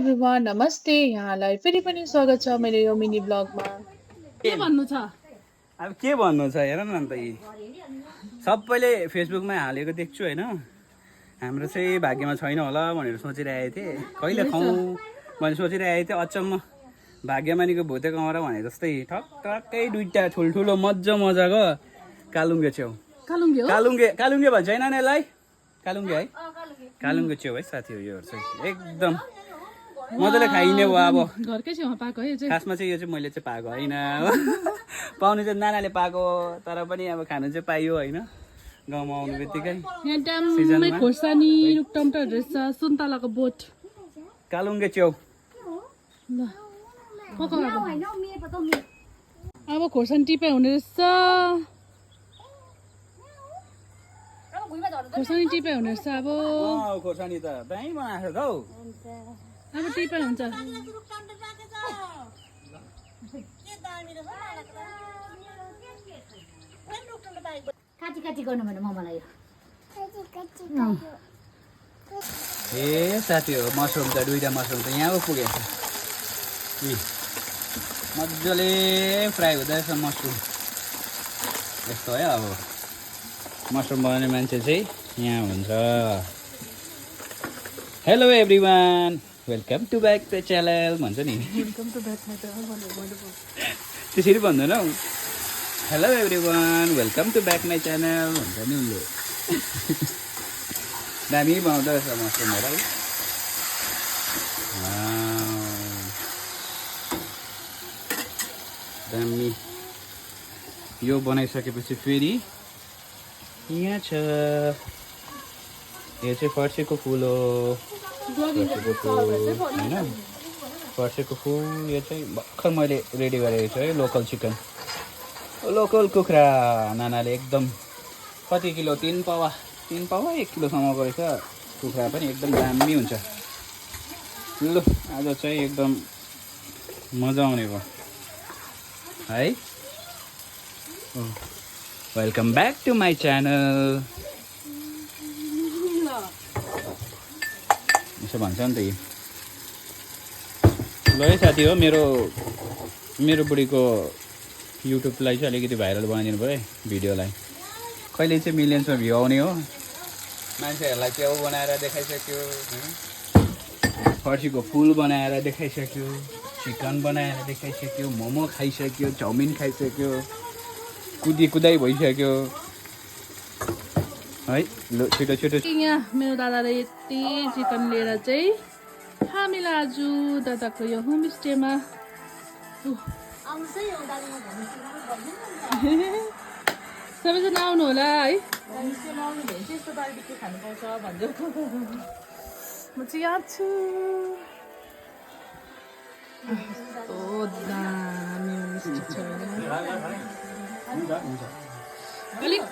Everyone नमस्ते यहाँलाई फेरि पनि स्वागत छ मेरो यो मिनी ब्लगमा। के भन्नु छ अब के भन्नु छ हेर न अन्त यी सबैले फेसबुकमा हालेको देख्छु होइन। हाम्रो चाहिँ भाग्यमा छैन होला भनेर सोचिरहेको थिएँ, कहिले खाउँ मैले सोचिरहेको थिएँ। अचम्म भाग्यमानीको भुते कमरा भने जस्तै ठक ठक्कै दुईवटा ठुल्ठुलो मजाको कालुङ्गे छेउ कालुङ्गे भन्छ होइन यसलाई कालुङ्गे है, कालुङ्गे छेउ है साथी हो। योहरू चाहिँ एकदम मजाले खाइने हो। अब घरकै छेउमा पाएको है खासमा चाहिँ यो चाहिँ मैले चाहिँ पाएको होइन, पाउनु चाहिँ नानाले पाएको, तर पनि अब खानु चाहिँ पाइयो होइन। गाउँमा आउनु बित्तिकै यहाँ ड्याममै खोर्सानी रुखटमाटर रहेछ, सुन्तलाको बोट, कालुङ्गे च्याउ। ल अब खोर्सानी टिपाइ हुने रहेछ, खोर्सानी टिपाइ हुने रहेछ। अब खोर्सानी त दामी बनाएको छ हौ, अब टिपाइ हुन्छ। काटी गर्नु भने मलाई ए साथी हो। मसरुम त दुईवटा मसरुम त यहाँ पो पुगेछ। मजाले फ्राई हुँदैछ मसरुम। यस्तो है अब मसरुम बनाउने मान्छे चाहिँ यहाँ हुन्छ। Hello everyone, welcome to back the channel भन्छ नि, त्यसरी भन्दैन हौ। Hello everyone, welcome to back my channel भन्छ नि उसले। दामी बनाउँदो रहेछ मसरुमहरू है। दामी। यो बनाइसकेपछि फेरि यहाँ छ, यो चाहिँ फर्सीको फुल हो, फर्सीको फुल होइन, फर्सीको फुल। यो चाहिँ भर्खर मैले रेडी गरेको छु है, लोकल चिकन, लोकल कुखुरा। नानाले एकदम कति किलो, 3 पावा 1 किलोसम्मको रहेछ कुखुरा पनि, एकदम दामी हुन्छ। ल आज चाहिँ एकदम मजा आउने भयो है। Welcome back to my channel यसो भन्छ नि त यी। ल है साथी हो, मेरो बुढीको युट्युबलाई चाहिँ अलिकति भाइरल बनाइदिनु पऱ्यो है भिडियोलाई। कहिले चाहिँ मिलियन्समा भ्यू आउने हो। मान्छेहरूलाई च्याउ बनाएर देखाइसक्यो, फर्सीको फुल बनाएर देखाइसक्यो, चिकन बनाएर देखाइसक्यो, मोमो खाइसक्यो, चाउमिन खाइसक्यो, कुदाइ भइसक्यो है। ल छिटो यहाँ मेरो दादाले यति चिकन लिएर चाहिँ हामीलाई आज दादाको यो होमस्टेमा सबैजना आउनु होला है। त्यस्तो बारबिक्यू खानु पाउँछ भन्दै म चाहिँ यहाँ छु। कस्तो दामी होमस्टे छ। अलिक